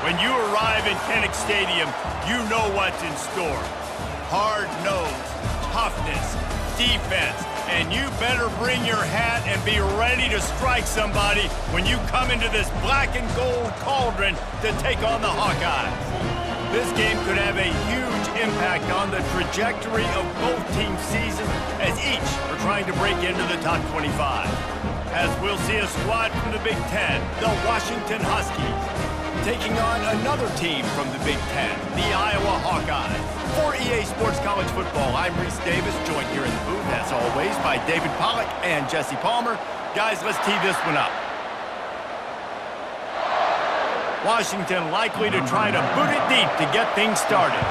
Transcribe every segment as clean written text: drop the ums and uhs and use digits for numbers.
When you arrive in Kinnick Stadium, you know what's in store. Hard nose, toughness, defense, and you better bring your hat and be ready to strike somebody when you come into this black and gold cauldron to take on the Hawkeyes. This game could have a huge impact on the trajectory of both teams' seasons as each are trying to break into the top 25. As we'll see a squad from the Big Ten, the Washington Huskies, taking on another team from the Big Ten, the Iowa Hawkeyes. For EA Sports College Football, I'm Reese Davis, joined here in the booth, as always, by David Pollack and Jesse Palmer. Guys, let's tee this one up. Washington likely to try to boot it deep to get things started.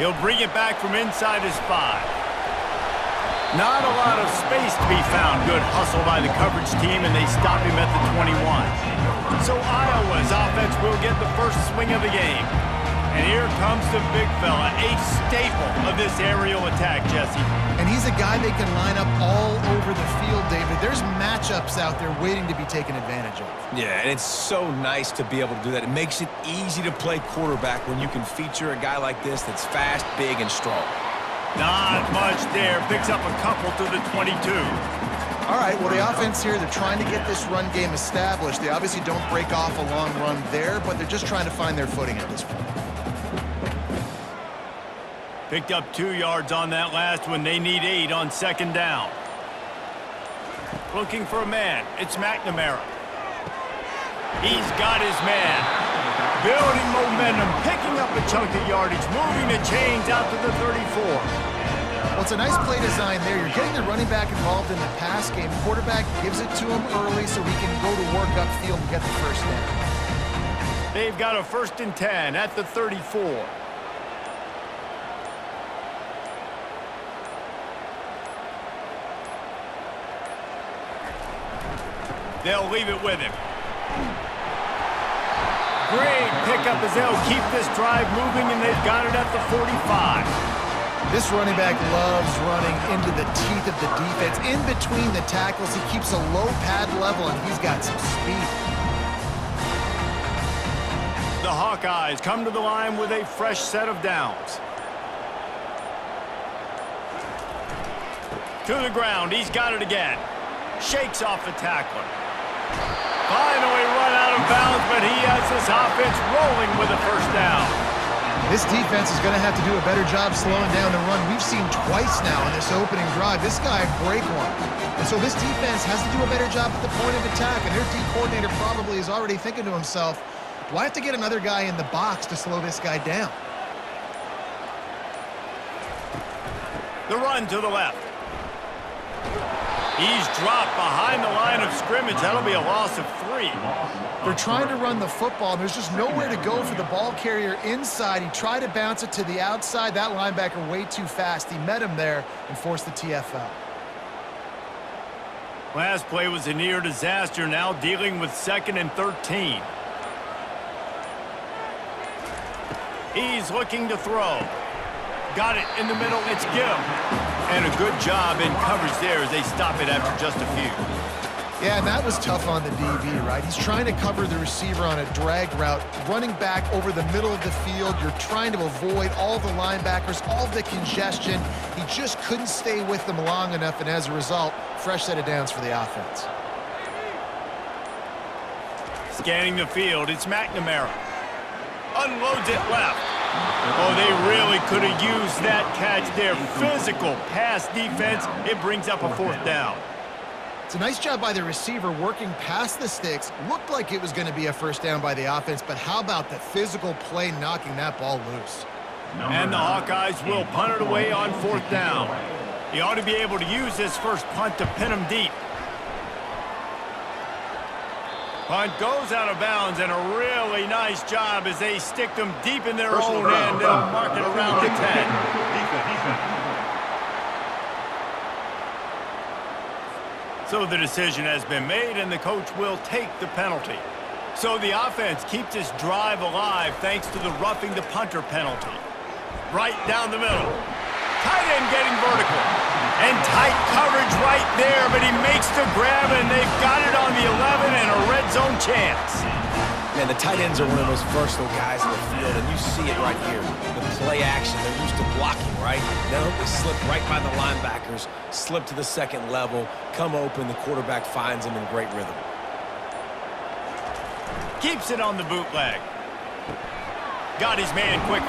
He'll bring it back from inside his 5. Not a lot of space to be found. Good hustle by the coverage team, and they stop him at the 21. So Iowa's offense will get the first swing of the game. And here comes the big fella, a staple of this aerial attack, Jesse. And he's a guy they can line up all over the field, David. There's matchups out there waiting to be taken advantage of. Yeah, and it's so nice to be able to do that. It makes it easy to play quarterback when you can feature a guy like this that's fast, big, and strong. Not much there. Picks up a couple to the 22. All right, well, the offense here, they're trying to get this run game established. They obviously don't break off a long run there, but they're just trying to find their footing at this point. Picked up 2 yards on that last one. They need 8 on second down. Looking for a man. It's McNamara. He's got his man. Building momentum, picking up a chunk of yardage, moving the chains out to the 34. Well, it's a nice play design there. You're getting the running back involved in the pass game. Quarterback gives it to him early so he can go to work upfield and get the first down. They've got a 1st and 10 at the 34. They'll leave it with him. Great pickup as they'll keep this drive moving, and they've got it at the 45. This running back loves running into the teeth of the defense. In between the tackles, he keeps a low pad level, and he's got some speed. The Hawkeyes come to the line with a fresh set of downs. To the ground, he's got it again. Shakes off the tackler. Finally run out of bounds, but he has this offense rolling with a first down. This defense is going to have to do a better job slowing down the run. We've seen twice now in this opening drive. This guy break one. And so this defense has to do a better job at the point of attack, and their D coordinator probably is already thinking to himself, do I have to get another guy in the box to slow this guy down? The run to the left. He's dropped behind the line of scrimmage. That'll be a loss of 3. They're trying to run the football, and there's just nowhere to go for the ball carrier inside. He tried to bounce it to the outside. That linebacker way too fast. He met him there and forced the TFL. Last play was a near disaster, now dealing with 2nd and 13. He's looking to throw. Got it in the middle. It's Gill. And a good job in coverage there as they stop it after just a few. Yeah, and that was tough on the DB, right? He's trying to cover the receiver on a drag route, running back over the middle of the field. You're trying to avoid all the linebackers, all the congestion. He just couldn't stay with them long enough, and as a result, fresh set of downs for the offense. Scanning the field, it's McNamara. Unloads it left. Oh, they really could have used that catch there. Physical pass defense. It brings up a 4th down. It's a nice job by the receiver working past the sticks. Looked like it was going to be a first down by the offense, but how about the physical play knocking that ball loose? And the Hawkeyes will punt it away on 4th down. He ought to be able to use this first punt to pin him deep. Punt goes out of bounds, and a really nice job as they stick them deep in their own end. They'll mark it around the 10. So the decision has been made, and the coach will take the penalty. So the offense keeps this drive alive thanks to the roughing the punter penalty. Right down the middle. Tight end getting vertical. And tight coverage right there, but he makes the grab, and they've got it on the 11 and a red zone chance. Man, the tight ends are one of those versatile guys in the field, and you see it right here. The play action, they're used to blocking, right? No, they slip right by the linebackers, slip to the second level, come open, the quarterback finds them in great rhythm. Keeps it on the bootleg. Got his man quickly.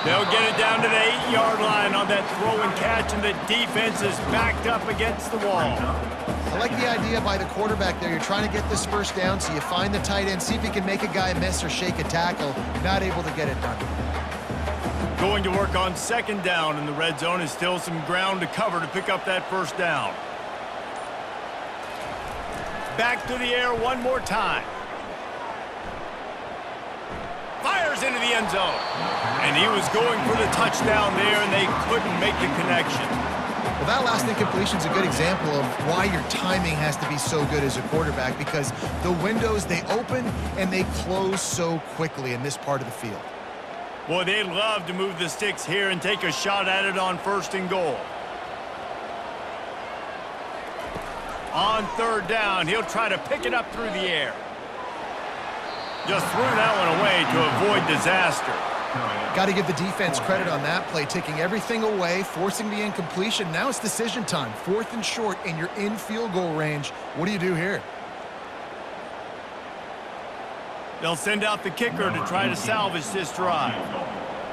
They'll get it down to the 8-yard line on that throw and catch, and the defense is backed up against the wall. I like the idea by the quarterback there. You're trying to get this first down, so you find the tight end, see if he can make a guy miss or shake a tackle. Not able to get it done. Going to work on second down in the red zone. Is still some ground to cover to pick up that first down. Back to the air one more time. Fires into the end zone. And he was going for the touchdown there, and they couldn't make the connection. Well, that last incompletion is a good example of why your timing has to be so good as a quarterback, because the windows, they open and they close so quickly in this part of the field. Boy, they'd love to move the sticks here and take a shot at it on first and goal. On third down, he'll try to pick it up through the air. Just threw that one away to avoid disaster. Got to give the defense credit on that play, taking everything away, forcing the incompletion. Now it's decision time. 4th and short, and you're in field goal range. What do you do here? They'll send out the kicker to try to salvage this drive.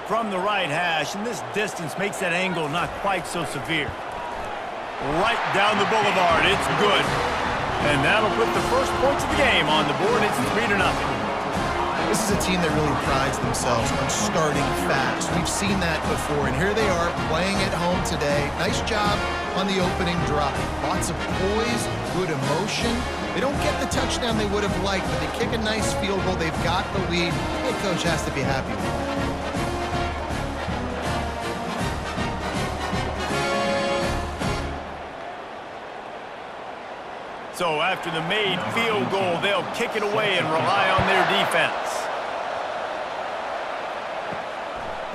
From the right hash, and this distance makes that angle not quite so severe. Right down the boulevard, it's good. And that'll put the first points of the game on the board. It's 3-0. This is a team that really prides themselves on starting fast. We've seen that before, and here they are playing at home today. Nice job on the opening drive. Lots of poise, good emotion. They don't get the touchdown they would have liked, but they kick a nice field goal. They've got the lead. The coach has to be happy with that. So after the made field goal, they'll kick it away and rely on their defense.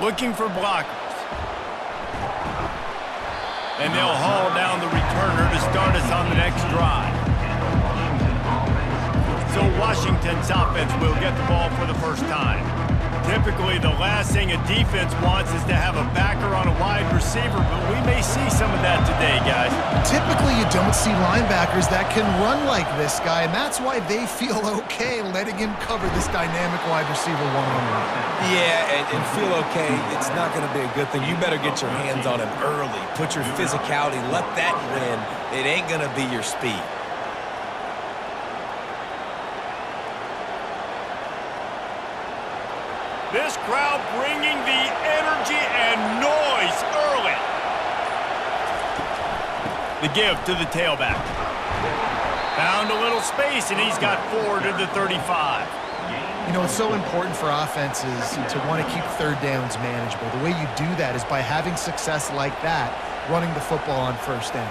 Looking for blockers. And they'll haul down the returner to start us on the next drive. So Washington's offense will get the ball for the first time. Typically, the last thing a defense wants is to have a backer on a wide receiver, but we may see some of that today, guys. Typically, you don't see linebackers that can run like this guy, and that's why they feel okay letting him cover this dynamic wide receiver one-on-one. Yeah, and feel okay, it's not going to be a good thing. You better get your hands on him early. Put your physicality, let that win. It ain't going to be your speed. This crowd bringing the energy and noise early. The give to the tailback. Found a little space, and he's got 4 to the 35. You know, it's so important for offenses to want to keep third downs manageable. The way you do that is by having success like that, running the football on first down.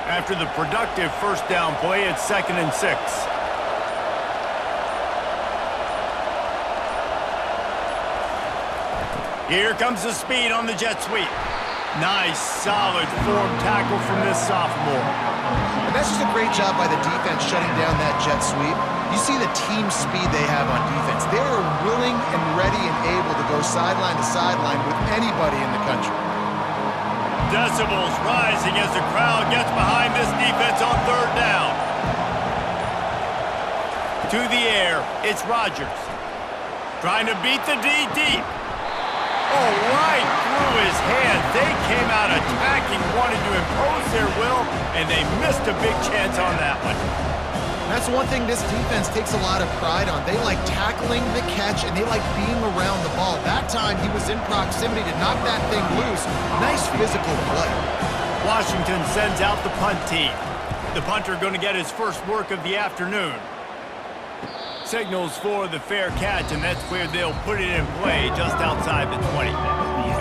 After the productive first down play, it's 2nd and 6. Here comes the speed on the jet sweep. Nice, solid form tackle from this sophomore. And that's just a great job by the defense shutting down that jet sweep. You see the team speed they have on defense. They are willing and ready and able to go sideline to sideline with anybody in the country. Decibels rising as the crowd gets behind this defense on third down. To the air, it's Rodgers. Trying to beat the D deep. Oh, right through his hand. They came out attacking, wanted to impose their will, and they missed a big chance on that one. That's one thing this defense takes a lot of pride on. They like tackling the catch, and they like being around the ball. That time, he was in proximity to knock that thing loose. Nice physical play. Washington sends out the punt team. The punter going to get his first work of the afternoon. Signals for the fair catch, and that's where they'll put it in play just outside the 20.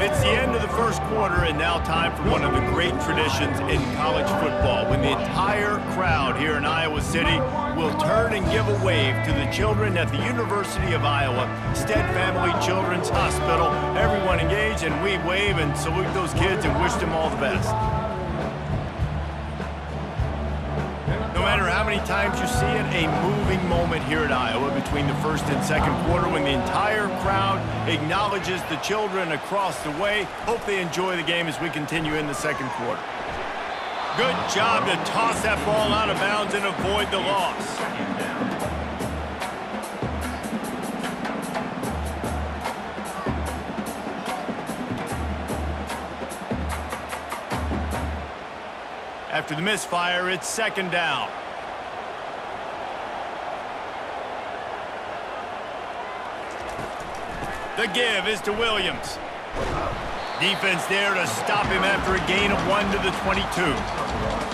It's the end of the first quarter, and now time for one of the great traditions in college football, when the entire crowd here in Iowa City will turn and give a wave to the children at the University of Iowa Stead Family Children's Hospital. Everyone engaged, and we wave and salute those kids and wish them all the best. No matter how many times you see it, a moving moment here at Iowa between the first and second quarter when the entire crowd acknowledges the children across the way. Hope they enjoy the game as we continue in the second quarter. Good job to toss that ball out of bounds and avoid the loss. After the misfire, it's second down. The give is to Williams. Defense there to stop him after a gain of 1 to the 22.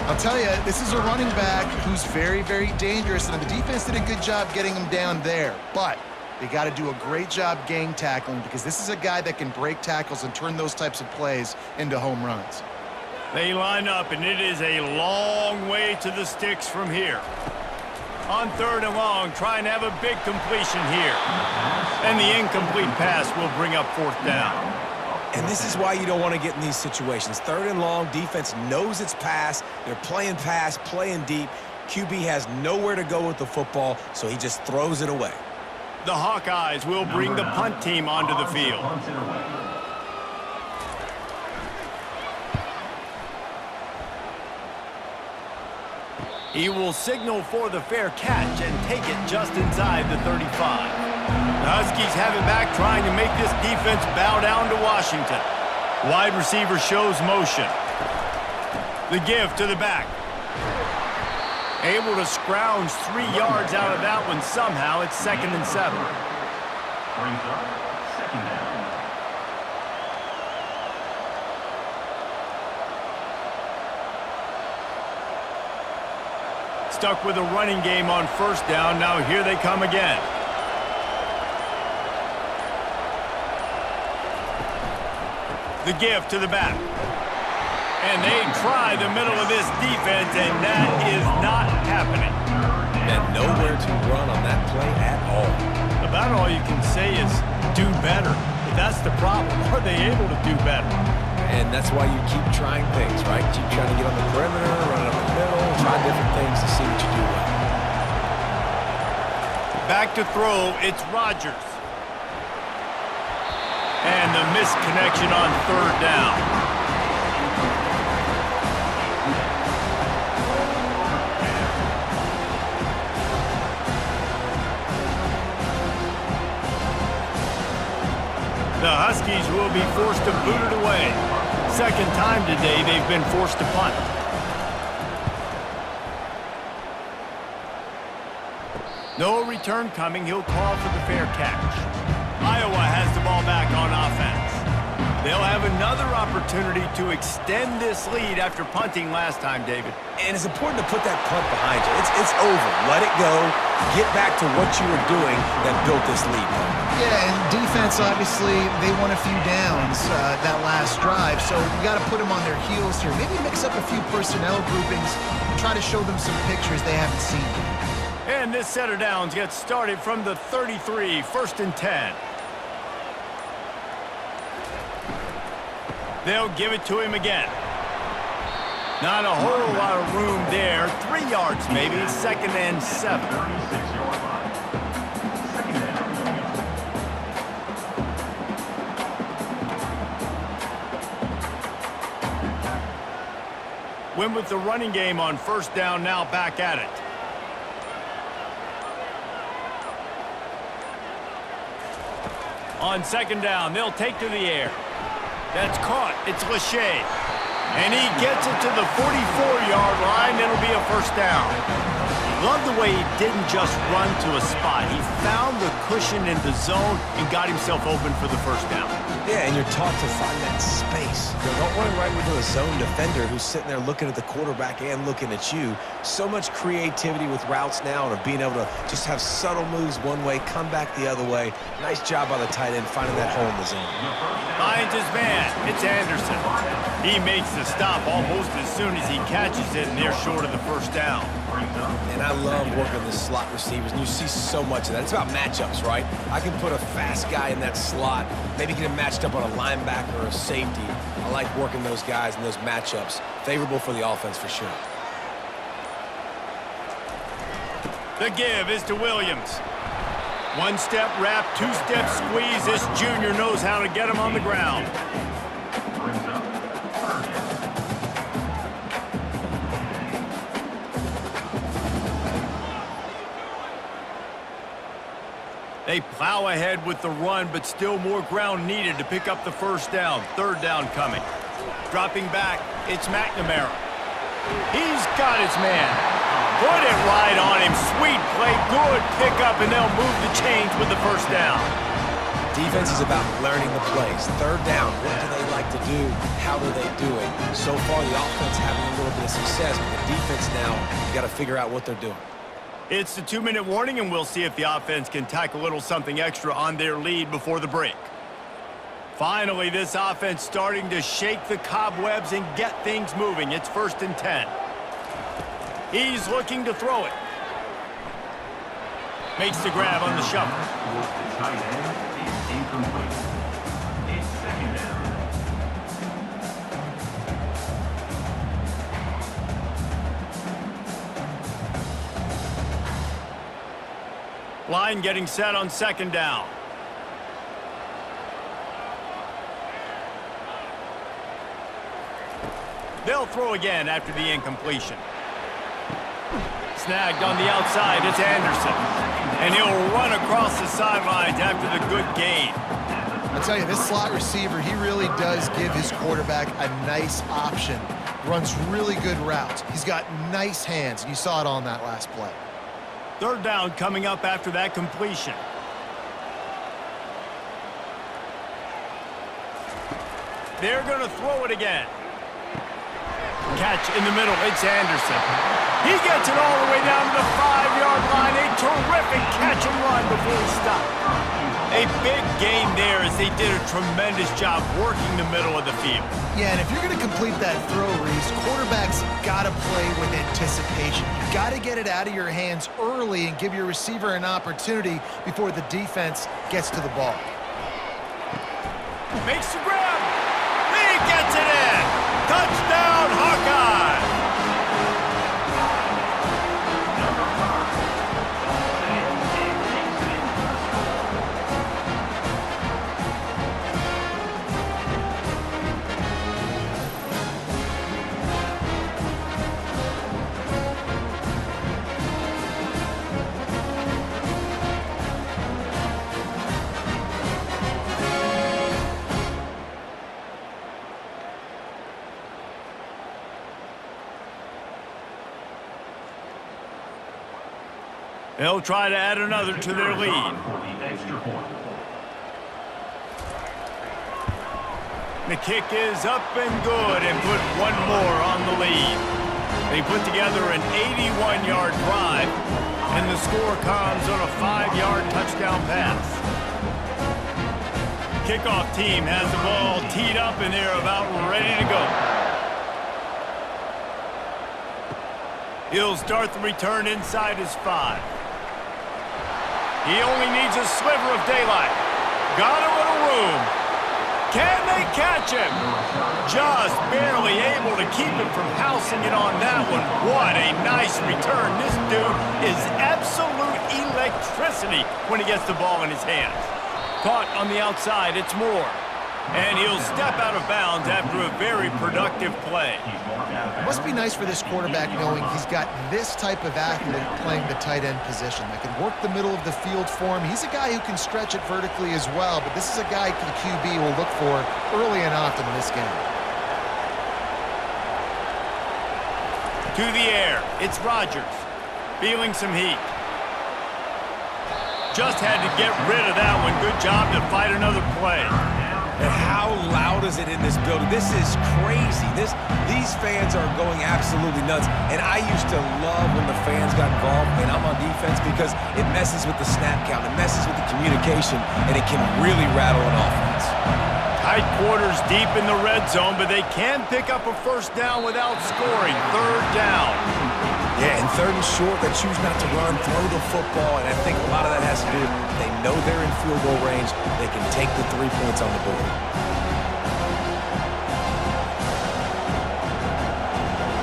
I'll tell you, this is a running back who's very, very dangerous, and the defense did a good job getting him down there. But they got to do a great job gang tackling, because this is a guy that can break tackles and turn those types of plays into home runs. They line up, and it is a long way to the sticks from here. On third and long, trying to have a big completion here. And the incomplete pass will bring up fourth down. And this is why you don't want to get in these situations. Third and long, defense knows it's pass. They're playing pass, playing deep. QB has nowhere to go with the football, so he just throws it away. The Hawkeyes will bring the punt team onto the field. He will signal for the fair catch and take it just inside the 35. The Huskies have it back, trying to make this defense bow down to Washington. Wide receiver shows motion. The give to the back. Able to scrounge 3 yards out of that one somehow. It's 2nd and 7. Brings up second down. Stuck with a running game on first down. Now here they come again. The give to the back. And they try the middle of this defense, and that is not happening. And nowhere to run on that play at all. About all you can say is do better. But that's the problem. Are they able to do better? And that's why you keep trying things, right? Keep trying to get on the perimeter, run up the middle, try different things to see what you do well. Back to throw, it's Rodgers. And the missed connection on third down. The Huskies will be forced to boot it away. Second time today they've been forced to punt. No return coming. He'll call for the fair catch. Iowa has the ball back on offense. They'll have another opportunity to extend this lead after punting last time, David. And it's important to put that punt behind you. It's over. Let it go. Get back to what you were doing that built this lead. Yeah, and defense, obviously, they won a few downs that last drive, so you got to put them on their heels here. Maybe mix up a few personnel groupings and try to show them some pictures they haven't seen yet. And this set of downs gets started from the 33, 1st and 10. They'll give it to him again. Not a whole lot of room there. 3 yards maybe, 2nd and 7. 36-yard line. Second down. Went with the running game on first down, now back at it. On second down, they'll take to the air. That's caught. It's Lachey. And he gets it to the 44-yard line. It'll be a first down. Love the way he didn't just run to a spot. He found the cushion in the zone and got himself open for the first down. Yeah, and you're taught to find that space. You don't run right into a zone defender who's sitting there looking at the quarterback and looking at you. So much creativity with routes now and of being able to just have subtle moves one way, come back the other way. Nice job by the tight end finding that hole in the zone. Finds his man. It's Anderson. He makes the stop almost as soon as he catches it, and they're short of the first down. And I love working the slot receivers, and you see so much of that. It's about matchups, right? I can put a fast guy in that slot, maybe get him matched up on a linebacker or a safety. I like working those guys in those matchups. Favorable for the offense for sure. The give is to Williams. One-step wrap, two-step squeeze. This junior knows how to get him on the ground. Brings up third down. They plow ahead with the run, but still more ground needed to pick up the first down. Third down coming. Dropping back, it's McNamara. He's got his man. Put it right on him. Sweet play, good pickup, and they'll move the chains with the first down. Defense is about learning the plays. Third down, what do they like to do? How do they do it? So far, the offense having a little bit of success, but the defense now, you got to figure out what they're doing. It's the 2-minute warning, and we'll see if the offense can tack a little something extra on their lead before the break. Finally, this offense starting to shake the cobwebs and get things moving. It's 1st and 10. He's looking to throw it. Makes the grab on the shuffle. Towards the tight end is incomplete. It's second down. Line getting set on 2nd down. They'll throw again after the incompletion. Snagged on the outside, it's Anderson. And he'll run across the sidelines after the good gain. I'll tell you, this slot receiver, he really does give his quarterback a nice option. Runs really good routes. He's got nice hands. You saw it on that last play. Third down coming up after that completion. They're going to throw it again. Catch in the middle, it's Anderson. He gets it all the way down to the 5-yard line. A terrific catch and run before he stopped. A big gain there as they did a tremendous job working the middle of the field. Yeah, and if you're going to complete that throw, Reese, quarterbacks got to play with anticipation. You got to get it out of your hands early and give your receiver an opportunity before the defense gets to the ball. Makes the grab. He gets it in. Touchdown, Hawkeyes. They'll try to add another to their lead. The kick is up and good and put one more on the lead. They put together an 81-yard drive, and the score comes on a 5-yard touchdown pass. Kickoff team has the ball teed up, and they're about ready to go. He'll start the return inside his 5. He only needs a sliver of daylight. Got a little room. Can they catch him? Just barely able to keep him from housing it on that one. What a nice return. This dude is absolute electricity when he gets the ball in his hands. Caught on the outside, it's Moore. And he'll step out of bounds after a very productive play. It must be nice for this quarterback knowing he's got this type of athlete playing the tight end position that can work the middle of the field for him. He's a guy who can stretch it vertically as well, but this is a guy the QB will look for early and often in this game. To the air, it's Rodgers, feeling some heat. Just had to get rid of that one. Good job to fight another play. And how loud is it in this building? This is crazy. These fans are going absolutely nuts. And I used to love when the fans got involved and I'm on defense because it messes with the snap count, it messes with the communication, and it can really rattle an offense. Tight quarters deep in the red zone, but they can pick up a first down without scoring. Third down. Yeah, and third and short, they choose not to run, throw the football, and I think a lot of that has to do with they know they're in field goal range. They can take the 3 points on the board.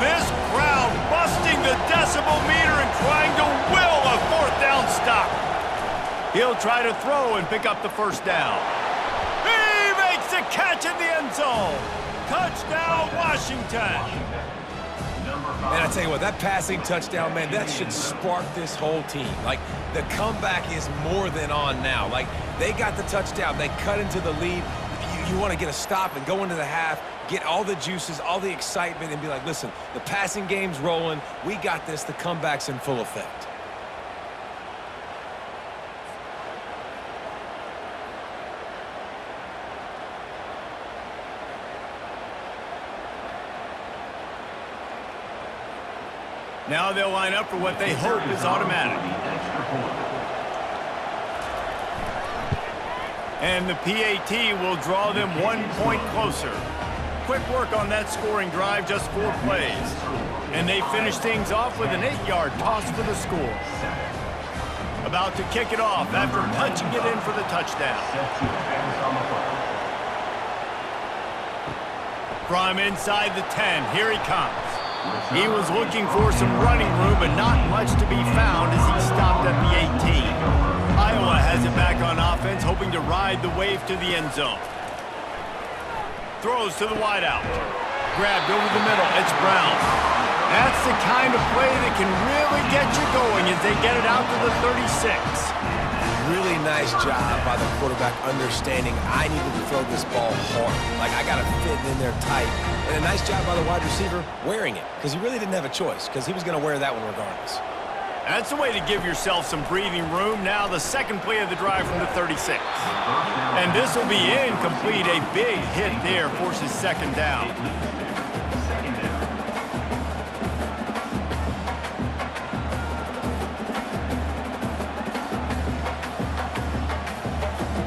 This crowd busting the decibel meter and trying to will a fourth down stop. He'll try to throw and pick up the first down. He makes the catch in the end zone. Touchdown, Washington. Man, I tell you what, that passing touchdown, man, that should spark this whole team. Like, the comeback is more than on now. Like, they got the touchdown. They cut into the lead. You want to get a stop and go into the half, get all the juices, all the excitement, and be like, listen, the passing game's rolling. We got this. The comeback's in full effect. Now they'll line up for what they hope is automatic. And the PAT will draw them 1 point closer. Quick work on that scoring drive, just 4 plays. And they finish things off with an 8-yard toss for the score. About to kick it off after punching it in for the touchdown. From inside the 10, here he comes. He was looking for some running room, but not much to be found as he stopped at the 18. Iowa has it back on offense, hoping to ride the wave to the end zone. Throws to the wideout. Grabbed over the middle. It's Brown. That's the kind of play that can really get you going as they get it out to the 36. Really nice job by the quarterback understanding I needed to throw this ball hard. Like, I got to fit in there tight. And a nice job by the wide receiver wearing it, because he really didn't have a choice, because he was going to wear that one regardless. That's the way to give yourself some breathing room. Now the second play of the drive from the 36. And this will be incomplete. A big hit there forces second down.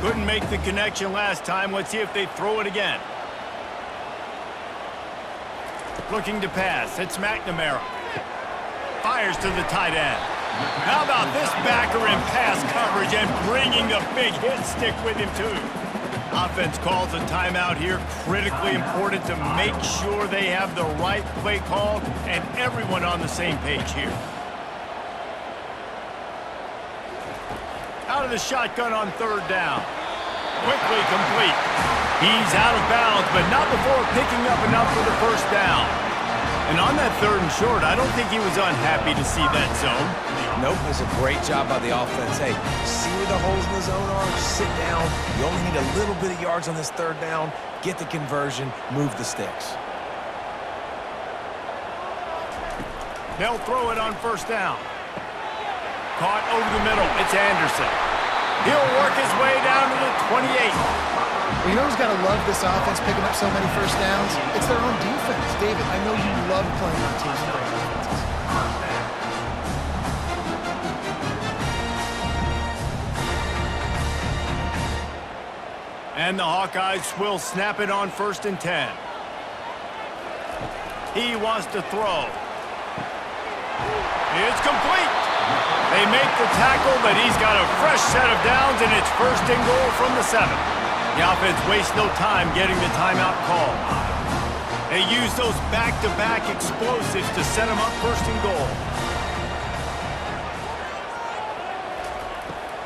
Couldn't make the connection last time. Let's see if they throw it again. Looking to pass. It's McNamara. Fires to the tight end. How about this backer in pass coverage and bringing the big hit stick with him too? Offense calls a timeout here. Critically important to make sure they have the right play call and everyone on the same page here. Out of the shotgun on third down. Quickly complete. He's out of bounds, but not before picking up enough for the first down. And on that third and short, I don't think he was unhappy to see that zone. Nope, it was a great job by the offense. Hey, see where the holes in the zone are? Sit down. You only need a little bit of yards on this third down. Get the conversion. Move the sticks. They'll throw it on first down. Caught over the middle. It's Anderson. He'll work his way down to the 28. Well, you know who's got to love this offense picking up so many first downs? It's their own defense. David, I know you love playing on teams with great defenses. And the Hawkeyes will snap it on 1st and 10. He wants to throw. It's complete. They make the tackle, but he's got a fresh set of downs, and it's 1st and goal from the 7. The offense wastes no time getting the timeout call. They use those back-to-back explosives to set them up 1st and goal.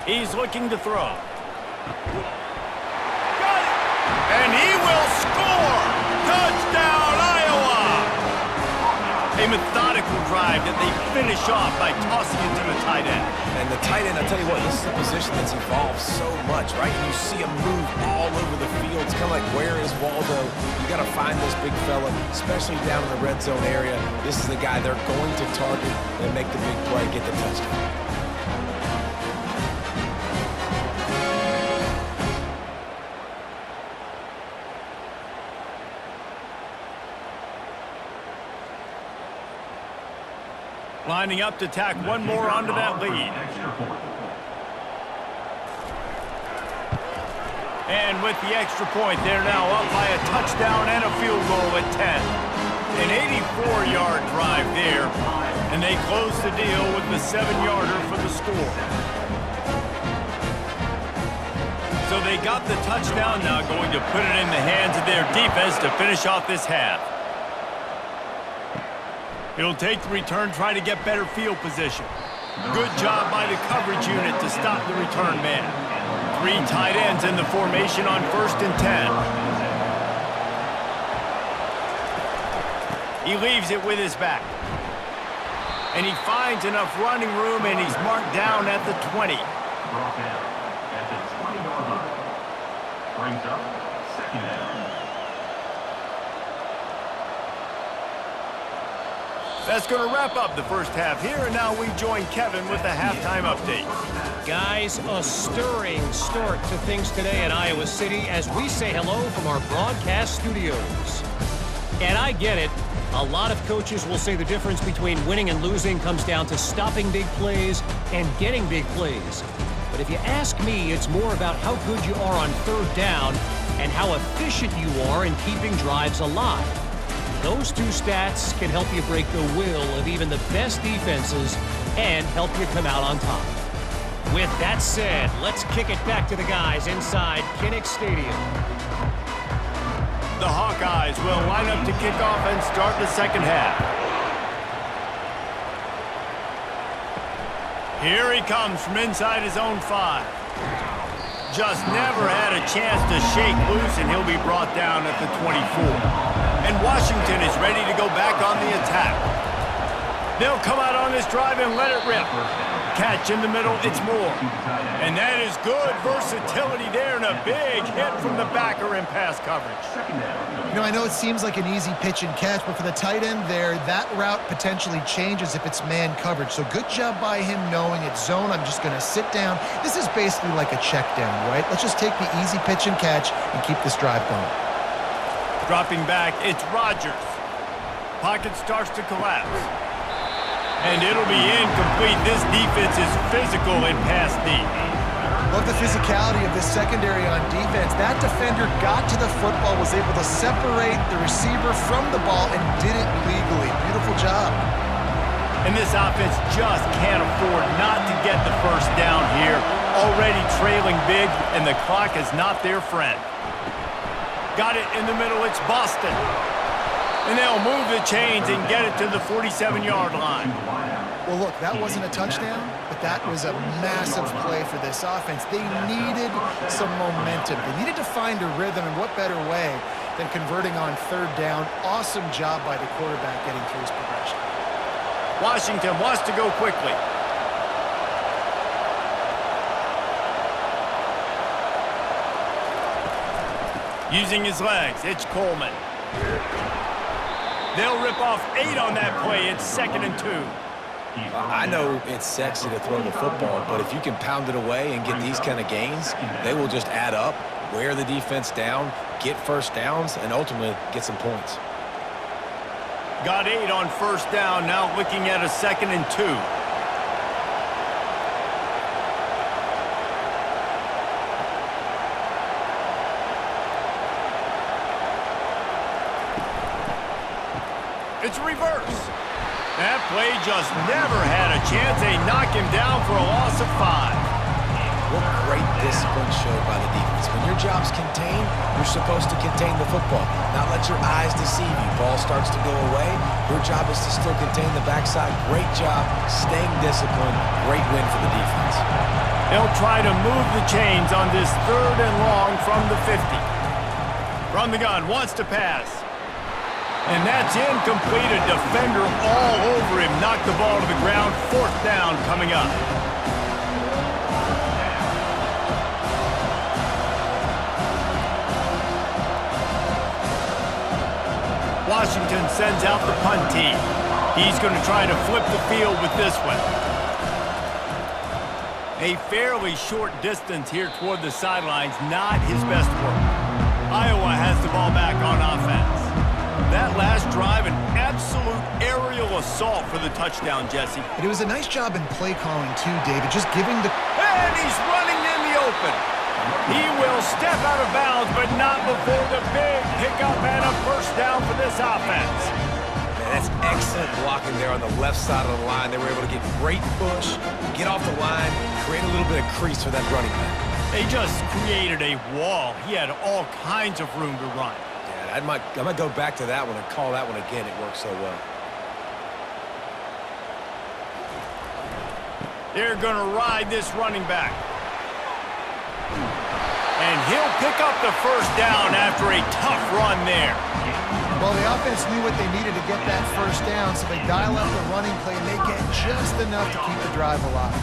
He's looking to throw. Got it! And he will score! Touchdown, Iowa! A methodical drive that they finish off by tossing it to the tight end. And the tight end, I'll tell you what, this is a position that's evolved so much, right? And you see him move all over the field. It's kind of like, where is Waldo? You got to find this big fella, especially down in the red zone area. This is the guy they're going to target and make the big play, get the touchdown. Lining up to tack one more onto that lead. And with the extra point, they're now up by a touchdown and a field goal at 10. An 84-yard drive there, and they close the deal with the 7-yarder for the score. So they got the touchdown, now going to put it in the hands of their defense to finish off this half. He'll take the return, try to get better field position. Good job by the coverage unit to stop the return man. 3 tight ends in the formation on 1st and 10. He leaves it with his back. And he finds enough running room, and he's marked down at the 20. Brought down at the 20-yard line. Brings up 2nd down. That's going to wrap up the first half here, and now we join Kevin with the halftime update. Guys, a stirring start to things today in Iowa City as we say hello from our broadcast studios. And I get it. A lot of coaches will say the difference between winning and losing comes down to stopping big plays and getting big plays. But if you ask me, it's more about how good you are on 3rd down and how efficient you are in keeping drives alive. Those 2 stats can help you break the will of even the best defenses and help you come out on top. With that said, let's kick it back to the guys inside Kinnick Stadium. The Hawkeyes will line up to kick off and start the second half. Here he comes from inside his own 5. Just never had a chance to shake loose, and he'll be brought down at the 24. And Washington is ready to go back on the attack. They'll come out on this drive and let it rip. Catch in the middle, it's Moore. And that is good versatility there, and a big hit from the backer in pass coverage. You know, I know it seems like an easy pitch and catch, but for the tight end there, that route potentially changes if it's man coverage. So good job by him knowing it's zone. I'm just going to sit down. This is basically like a check down, right? Let's just take the easy pitch and catch and keep this drive going. Dropping back, it's Rodgers. Pocket starts to collapse. And it'll be incomplete. This defense is physical and pass deep. Love the physicality of this secondary on defense. That defender got to the football, was able to separate the receiver from the ball, and did it legally. Beautiful job. And this offense just can't afford not to get the first down here. Already trailing big, and the clock is not their friend. Got it in the middle. It's Boston. And they'll move the chains and get it to the 47-yard line. Well, look, that wasn't a touchdown, but that was a massive play for this offense. They needed some momentum. They needed to find a rhythm, and what better way than converting on 3rd down. Awesome job by the quarterback getting through his progression. Washington wants to go quickly. Using his legs, it's Coleman. They'll rip off 8 on that play. It's 2nd and 2. I know it's sexy to throw the football, but if you can pound it away and get these kind of gains, they will just add up, wear the defense down, get first downs, and ultimately get some points. Got 8 on 1st down, now looking at a 2nd and 2. It's reverse. That play just never had a chance. They knock him down for a loss of 5. What great discipline showed by the defense. When your job's contained, you're supposed to contain the football, not let your eyes deceive you. Ball starts to go away. Your job is to still contain the backside. Great job, staying disciplined. Great win for the defense. They'll try to move the chains on this 3rd and long from the 50. From the gun, wants to pass. And that's incomplete. A defender all over him. Knocked the ball to the ground. 4th down coming up. Washington sends out the punt team. He's going to try to flip the field with this one. A fairly short distance here toward the sidelines. Not his best work. Iowa has the ball back on offense. That last drive, an absolute aerial full assault for the touchdown, Jesse. But it was a nice job in play calling too, David, just giving the... And he's running in the open. He will step out of bounds, but not before the big pickup and a first down for this offense. Man, that's excellent blocking there on the left side of the line. They were able to get great push, get off the line, create a little bit of crease for that running back. They just created a wall. He had all kinds of room to run. Yeah, I might go back to that one and call that one again. It worked so well. They're going to ride this running back. And he'll pick up the first down after a tough run there. Well, the offense knew what they needed to get that first down, so they dial up the running play, and they get just enough to keep the drive alive.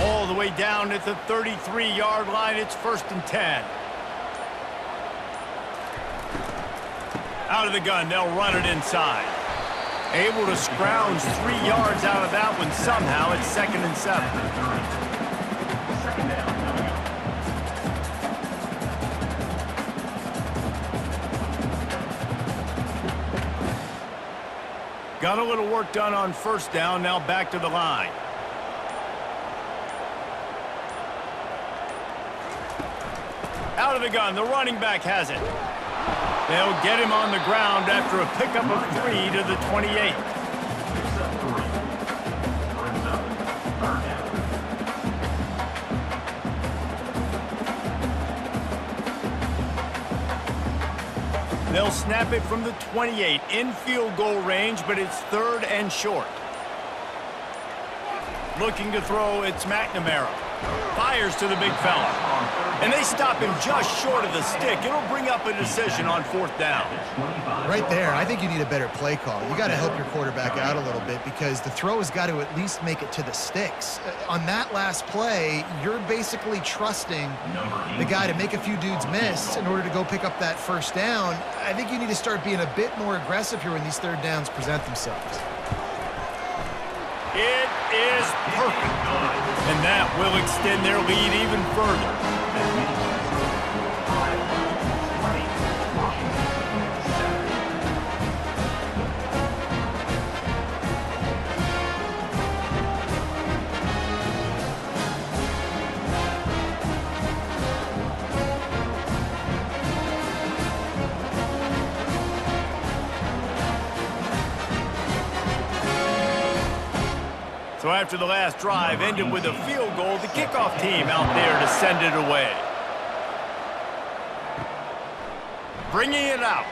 All the way down at the 33-yard line, it's 1st and 10. Out of the gun, they'll run it inside. Able to scrounge 3 yards out of that one somehow. It's 2nd and 7. Second down coming up. Got a little work done on first down. Now back to the line. Out of the gun. The running back has it. They'll get him on the ground after a pickup of 3 to the 28. Picks up 3. Brings up 3rd down. They'll snap it from the 28 in field goal range, but it's 3rd and short. Looking to throw, it's McNamara. Fires to the big fella. And they stop him just short of the stick. It'll bring up a decision on 4th down. Right there, I think you need a better play call. You got to help your quarterback out a little bit because the throw has got to at least make it to the sticks. On that last play, you're basically trusting the guy to make a few dudes miss in order to go pick up that first down. I think you need to start being a bit more aggressive here when these 3rd downs present themselves. It is perfect. And that will extend their lead even further. So after the last drive ended with a field goal, the kickoff team out there to send it away. Bringing it out.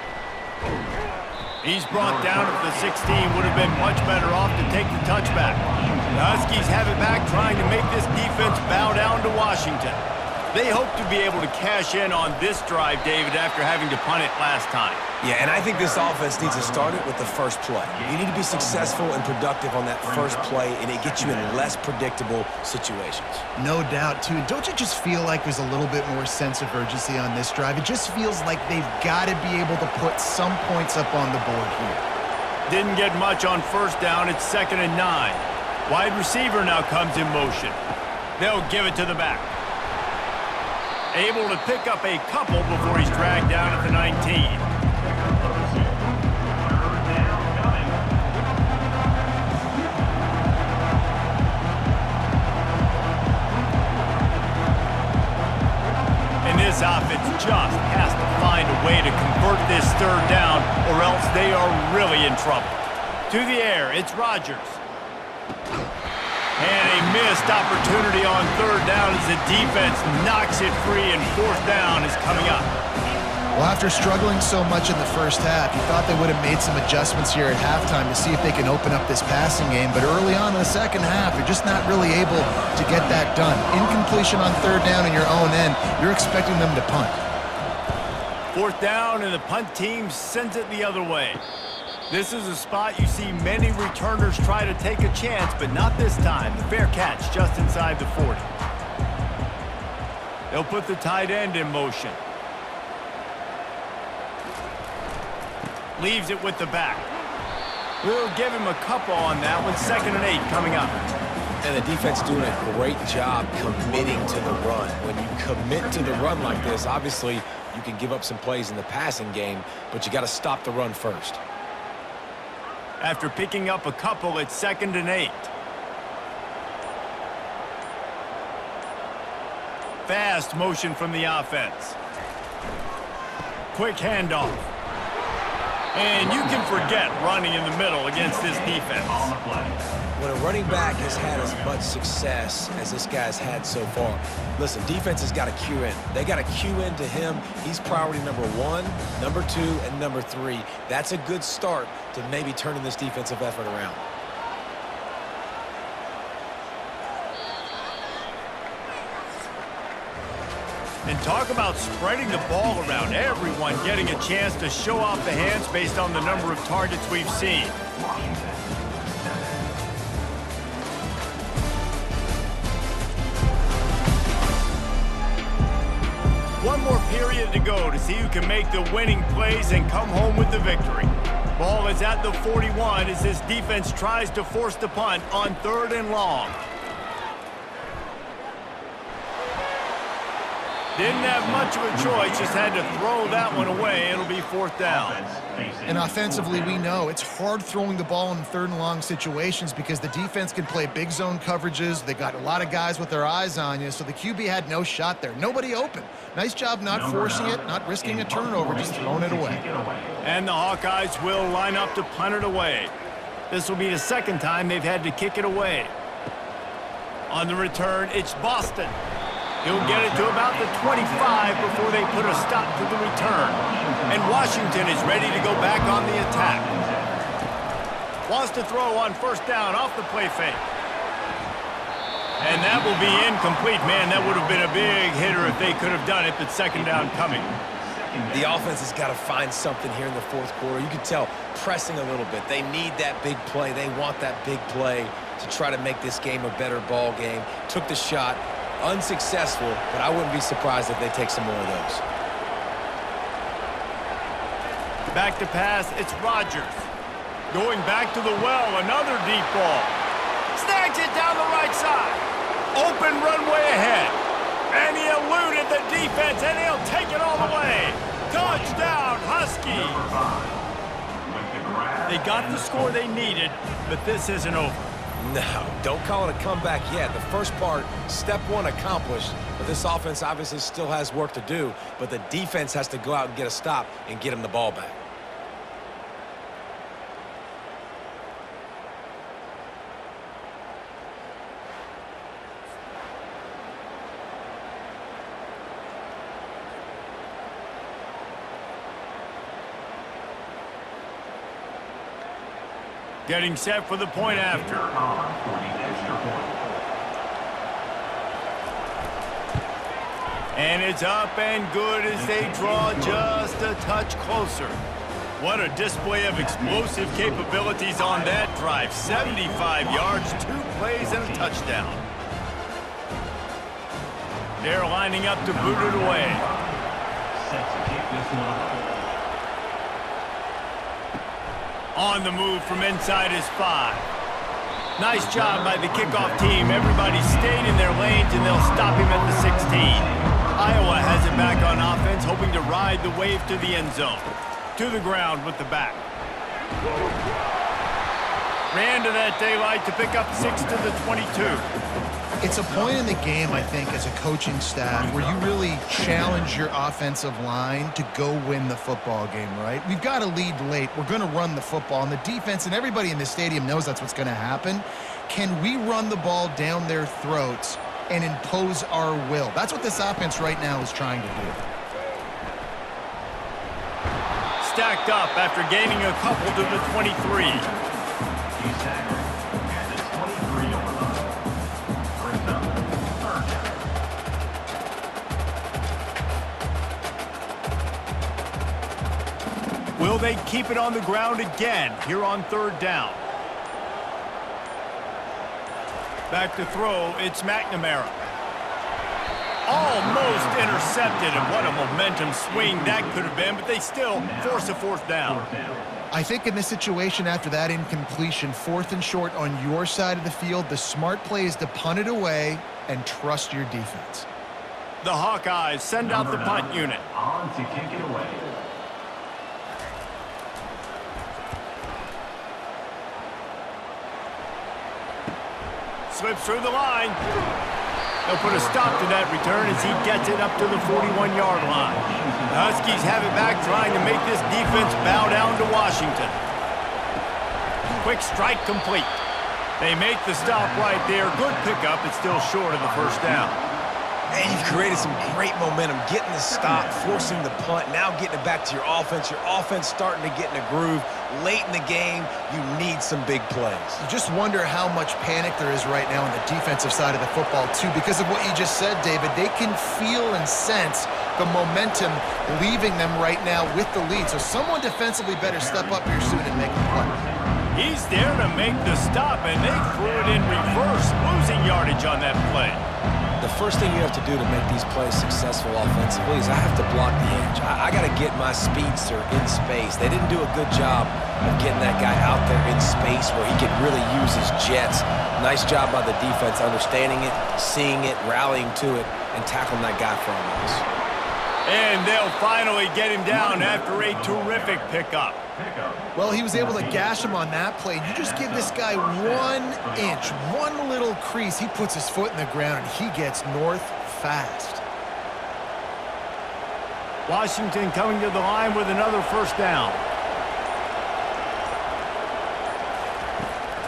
He's brought down at the 16. Would have been much better off to take the touchback. The Huskies have it back, trying to make this defense bow down to Washington. They hope to be able to cash in on this drive, David, after having to punt it last time. Yeah, and I think this offense needs to start it with the first play. You need to be successful and productive on that first play, and it gets you in less predictable situations. No doubt, too. Don't you just feel like there's a little bit more sense of urgency on this drive? It just feels like they've got to be able to put some points up on the board here. Didn't get much on first down. It's 2nd and 9. Wide receiver now comes in motion. They'll give it to the back. Able to pick up a couple before he's dragged down at the 19. And this offense just has to find a way to convert this 3rd down, or else they are really in trouble. To the air, it's Rodgers. And a missed opportunity on 3rd down as the defense knocks it free, and 4th down is coming up. Well, after struggling so much in the first half, you thought they would have made some adjustments here at halftime to see if they can open up this passing game. But early on in the second half, they're just not really able to get that done. Incompletion on 3rd down in your own end, you're expecting them to punt. 4th down, and the punt team sends it the other way. This is a spot you see many returners try to take a chance, but not this time. The fair catch just inside the 40. They'll put the tight end in motion. Leaves it with the back. We'll give him a couple on that one. 2nd and 8 coming up. And the defense doing a great job committing to the run. When you commit to the run like this, obviously you can give up some plays in the passing game, but you got to stop the run first. After picking up a couple, it's 2nd and 8. Fast motion from the offense. Quick handoff. And you can forget running in the middle against this defense. When a running back has had as much success as this guy's had so far, listen, defense has got to cue in. They got to cue in to him. He's priority number 1, number 2, and number 3. That's a good start to maybe turning this defensive effort around. And talk about spreading the ball around. Everyone getting a chance to show off the hands based on the number of targets we've seen. One more period to go to see who can make the winning plays and come home with the victory. Ball is at the 41 as this defense tries to force the punt on 3rd and long. Didn't have much of a choice, just had to throw that one away. It'll be 4th down. And offensively, we know it's hard throwing the ball in 3rd and long situations because the defense can play big zone coverages. They got a lot of guys with their eyes on you, so the QB had no shot there. Nobody open. Nice job not forcing it, not risking a turnover, just throwing it away. And the Hawkeyes will line up to punt it away. This will be the 2nd time they've had to kick it away. On the return, it's Boston. He'll get it to about the 25 before they put a stop to the return. And Washington is ready to go back on the attack. Wants to throw on 1st down off the play fake. And that will be incomplete. Man, that would have been a big hitter if they could have done it, but 2nd down coming. The offense has got to find something here in the 4th quarter. You can tell pressing a little bit. They need that big play. They want that big play to try to make this game a better ball game. Took the shot. Unsuccessful, but I wouldn't be surprised if they take some more of those. Back to pass, it's Rodgers. Going back to the well, another deep ball. Snags it down the right side. Open runway ahead. And he eluded the defense, and he'll take it all the way. Touchdown, Huskies. They got the score they needed, but this isn't over. No, don't call it a comeback yet. The first part, step 1 accomplished, but this offense obviously still has work to do, but the defense has to go out and get a stop and get him the ball back. Getting set for the point after. And it's up and good as they draw just a touch closer. What a display of explosive capabilities on that drive. 75 yards, 2 plays, and a touchdown. They're lining up to boot it away. Set to kick this one off. On the move from inside his 5. Nice job by the kickoff team. Everybody stayed in their lanes, and they'll stop him at the 16. Iowa has it back on offense, hoping to ride the wave to the end zone. To the ground with the back. Ran to that daylight to pick up 6 to the 22. It's a point in the game, I think, as a coaching staff where you really challenge your offensive line to go win the football game, right? We've got to lead late. We're going to run the football. And the defense and everybody in the stadium knows that's what's going to happen. Can we run the ball down their throats and impose our will? That's what this offense right now is trying to do. Stacked up after gaining a couple to the 23. He's staggered. And it's 23 over the brings up 3rd down. Will they keep it on the ground again here on 3rd down? Back to throw, it's McNamara. Almost intercepted, and what a momentum swing that could have been, but they still force a 4th down. I think in this situation, after that incompletion, 4th and short on your side of the field, the smart play is to punt it away and trust your defense. The Hawkeyes send out the punt unit. On to kick it away. Slips through the line. They'll put a stop to that return as he gets it up to the 41-yard line. The Huskies have it back, trying to make this defense bow down to Washington. Quick strike complete. They make the stop right there. Good pickup. It's still short of the first down. And you've created some great momentum, getting the stop, forcing the punt, now getting it back to your offense. Your offense starting to get in a groove. Late in the game, you need some big plays. You just wonder how much panic there is right now on the defensive side of the football, too, because of what you just said, David. They can feel and sense the momentum leaving them right now with the lead. So someone defensively better step up here soon and make a play. He's there to make the stop, and they threw it in reverse, losing yardage on that play. The first thing you have to do to make these plays successful offensively is I have to block the edge. I got to get my speedster in space. They didn't do a good job of getting that guy out there in space where he could really use his jets. Nice job by the defense understanding it, seeing it, rallying to it, and tackling that guy for a loss. And they'll finally get him down after a terrific pickup. Well, he was able to gash him on that play. You just give this guy 1 inch, one little crease. He puts his foot in the ground, and he gets north fast. Washington coming to the line with another first down.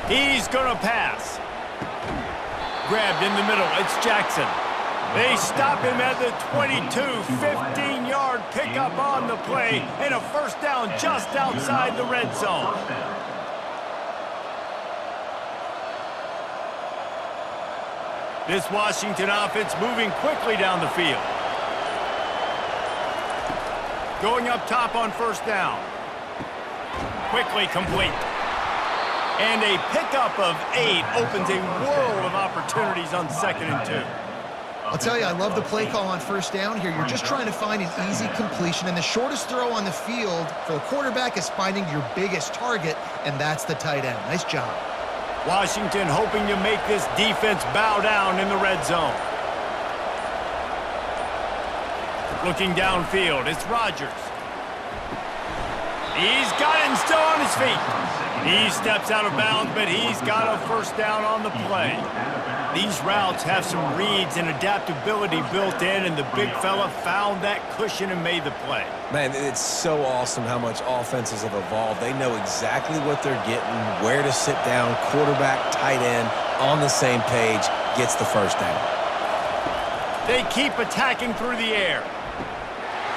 He's going to pass. Grabbed in the middle. It's Jackson. They stop him at the 22, 15-yard pickup on the play, and a first down just outside the red zone. This Washington offense moving quickly down the field. Going up top on first down. Quickly complete. And a pickup of 8 opens a world of opportunities on 2nd and 2. I'll tell you, I love the play call on first down here. You're just trying to find an easy completion, and the shortest throw on the field for the quarterback is finding your biggest target, and that's the tight end. Nice job. Washington hoping to make this defense bow down in the red zone. Looking downfield, it's Rodgers. He's got him still on his feet. He steps out of bounds, but he's got a first down on the play. These routes have some reads and adaptability built in, and the big fella found that cushion and made the play. Man, it's so awesome how much offenses have evolved. They know exactly what they're getting, where to sit down, quarterback, tight end, on the same page, gets the first down. They keep attacking through the air.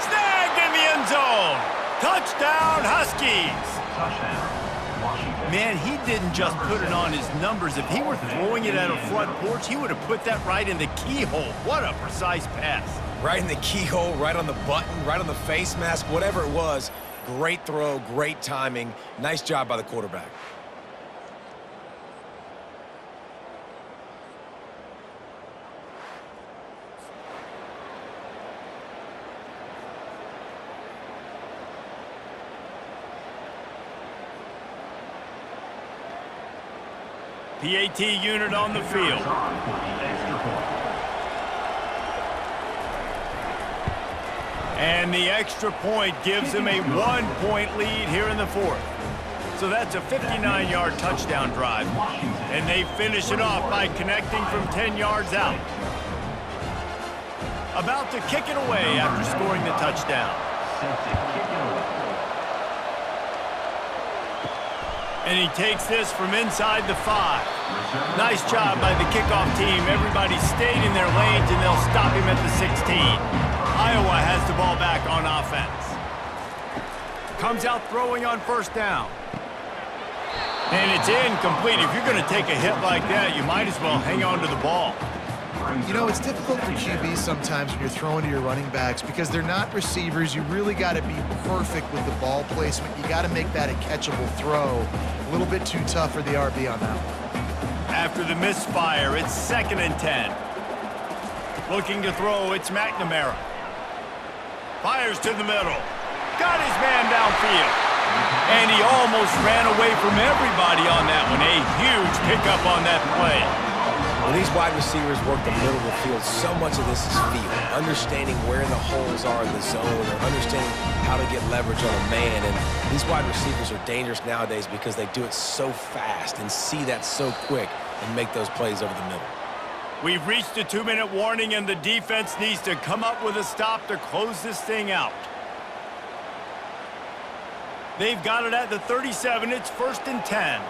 Snagged in the end zone. Touchdown, Huskies. Touchdown. Man, he didn't just put it on his numbers. If he were throwing it at a front porch, he would have put that right in the keyhole. What a precise pass. Right in the keyhole, right on the button, right on the face mask, whatever it was. Great throw, great timing. Nice job by the quarterback. PAT unit on the field. And the extra point gives them a 1-point lead here in the 4th. So that's a 59-yard touchdown drive. And they finish it off by connecting from 10 yards out. About to kick it away after scoring the touchdown. And he takes this from inside the 5. Nice job by the kickoff team. Everybody stayed in their lanes, and they'll stop him at the 16. Iowa has the ball back on offense. Comes out throwing on first down. And it's incomplete. If you're going to take a hit like that, you might as well hang on to the ball. You know, it's difficult for QBs sometimes when you're throwing to your running backs because they're not receivers. You really got to be perfect with the ball placement. You got to make that a catchable throw. A little bit too tough for the RB on that one. After the misfire, it's 2nd and 10. Looking to throw, it's McNamara. Fires to the middle. Got his man downfield. And he almost ran away from everybody on that one. A huge pickup on that play. When these wide receivers work the middle of the field, so much of this is feel. Understanding where the holes are in the zone, or understanding how to get leverage on a man. And these wide receivers are dangerous nowadays because they do it so fast and see that so quick and make those plays over the middle. We've reached a 2-minute warning, and the defense needs to come up with a stop to close this thing out. They've got it at the 37. It's 1st and 10.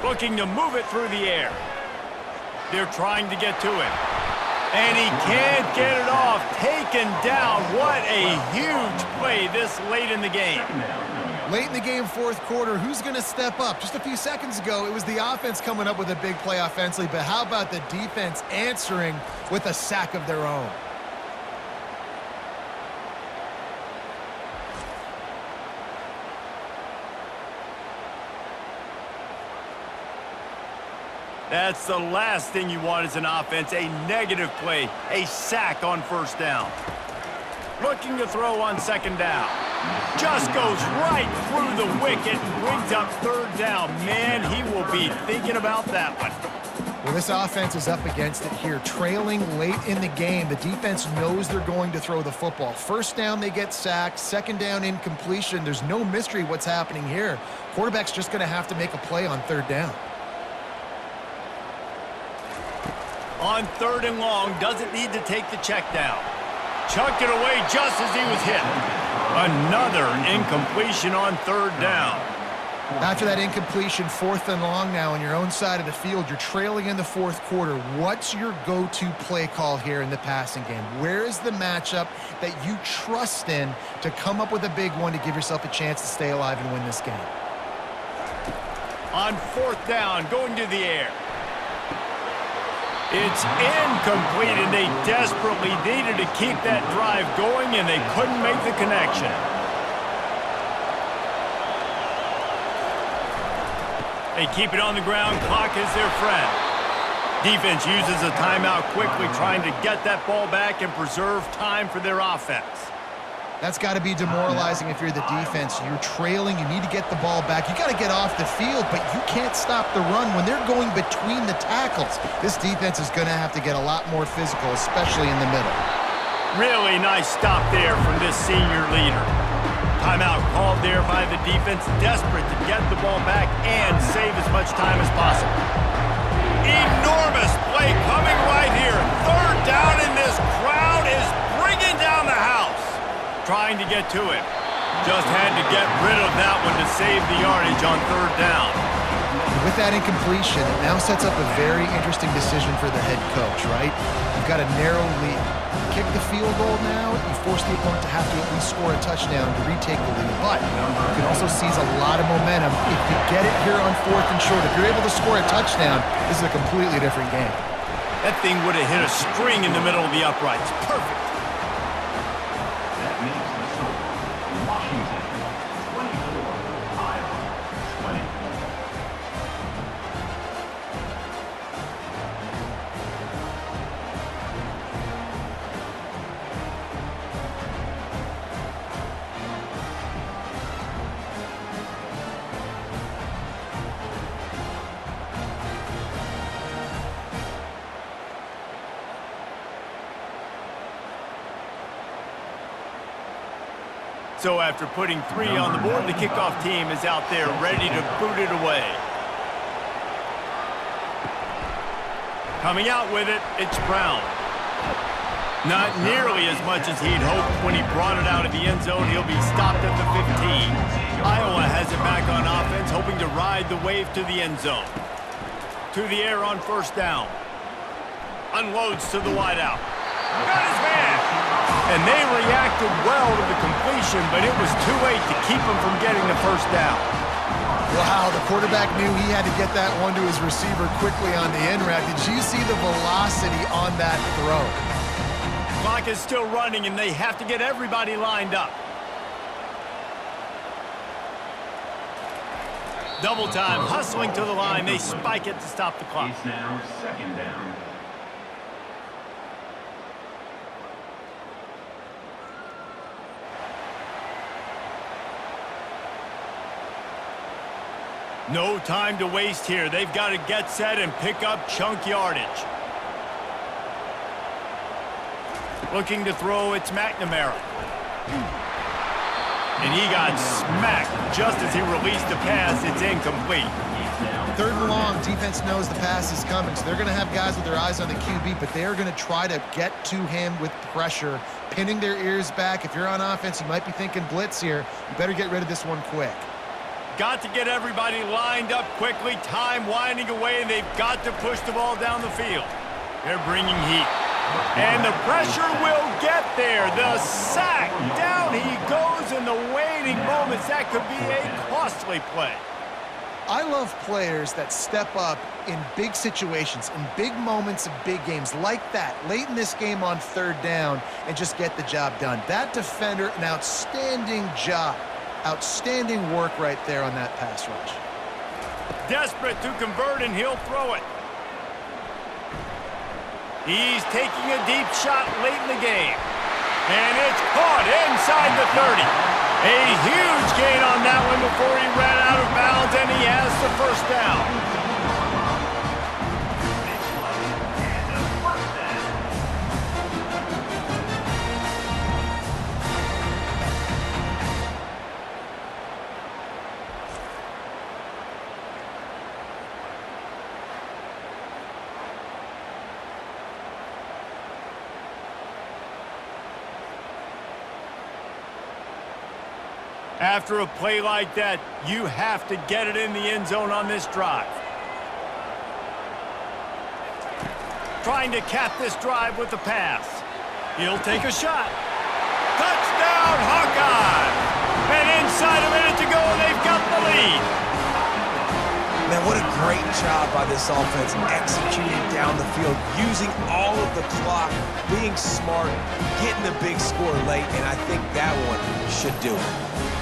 Looking to move it through the air. They're trying to get to it. And he can't get it off. Taken down. What a huge play this late in the game. Late in the game, 4th quarter, who's going to step up? Just a few seconds ago, it was the offense coming up with a big play offensively, but how about the defense answering with a sack of their own? That's the last thing you want as an offense, a negative play, a sack on 1st down. Looking to throw on 2nd down. Just goes right through the wicket and brings up 3rd down. Man, he will be thinking about that one. Well, this offense is up against it here. Trailing late in the game, the defense knows they're going to throw the football. 1st down, they get sacked. 2nd down, incompletion. There's no mystery what's happening here. Quarterback's just going to have to make a play on 3rd down. On 3rd and long, doesn't need to take the check down. Chucked it away just as he was hit. Another incompletion on 3rd down. After that incompletion, 4th and long now on your own side of the field. You're trailing in the 4th quarter. What's your go-to play call here in the passing game? Where is the matchup that you trust in to come up with a big one to give yourself a chance to stay alive and win this game? On 4th down, going to the air. It's incomplete, and they desperately needed to keep that drive going, and they couldn't make the connection. They keep it on the ground. Clock is their friend. Defense uses a timeout quickly, trying to get that ball back and preserve time for their offense. That's got to be demoralizing if you're the defense. You're trailing. You need to get the ball back. You got to get off the field, but you can't stop the run when they're going between the tackles. This defense is going to have to get a lot more physical, especially in the middle. Really nice stop there from this senior leader. Timeout called there by the defense, desperate to get the ball back and save as much time as possible. Enormous play coming right here. 3rd down, and this crowd is bringing down the house. Trying to get to it. Just had to get rid of that one to save the yardage on 3rd down. With that incompletion, it now sets up a very interesting decision for the head coach, right? You've got a narrow lead. You kick the field goal now, you force the opponent to have to at least score a touchdown to retake the lead. But you can also seize a lot of momentum if you get it here on 4th and short. If you're able to score a touchdown, this is a completely different game. That thing would have hit a string in the middle of the uprights. Perfect. That makes the score Washington 24, Iowa 20. So after putting 3 on the board, the kickoff team is out there ready to boot it away. Coming out with it, it's Brown. Not nearly as much as he'd hoped when he brought it out of the end zone. He'll be stopped at the 15. Iowa has it back on offense, hoping to ride the wave to the end zone. To the air on 1st down. Unloads to the wideout. Got his man! And they reacted well to the completion, but it was too late to keep him from getting the 1st down. Wow, the quarterback knew he had to get that one to his receiver quickly on the in route. Did you see the velocity on that throw? Clock is still running, and they have to get everybody lined up. Double time, hustling to the line. They spike it to stop the clock. It's now 2nd down. No time to waste here. They've got to get set and pick up chunk yardage. Looking to throw, it's McNamara. And he got smacked just as he released the pass. It's incomplete. 3rd and long, defense knows the pass is coming, so they're going to have guys with their eyes on the QB, but they're going to try to get to him with pressure, pinning their ears back. If you're on offense, you might be thinking blitz here. You better get rid of this one quick. Got to get everybody lined up quickly. Time winding away, and they've got to push the ball down the field. They're bringing heat. And the pressure will get there. The sack. Down he goes in the waiting moments. That could be a costly play. I love players that step up in big situations, in big moments of big games like that, late in this game on 3rd down, and just get the job done. That defender, an outstanding job. Outstanding work right there on that pass rush. Desperate to convert, and he'll throw it. He's taking a deep shot late in the game. And it's caught inside the 30. A huge gain on that one before he ran out of bounds, and he has the 1st down. After a play like that, you have to get it in the end zone on this drive. Trying to cap this drive with the pass. He'll take a shot. Touchdown, Hawkeyes! And inside a minute to go, and they've got the lead. Man, what a great job by this offense executing down the field, using all of the clock, being smart, getting the big score late, and I think that one should do it.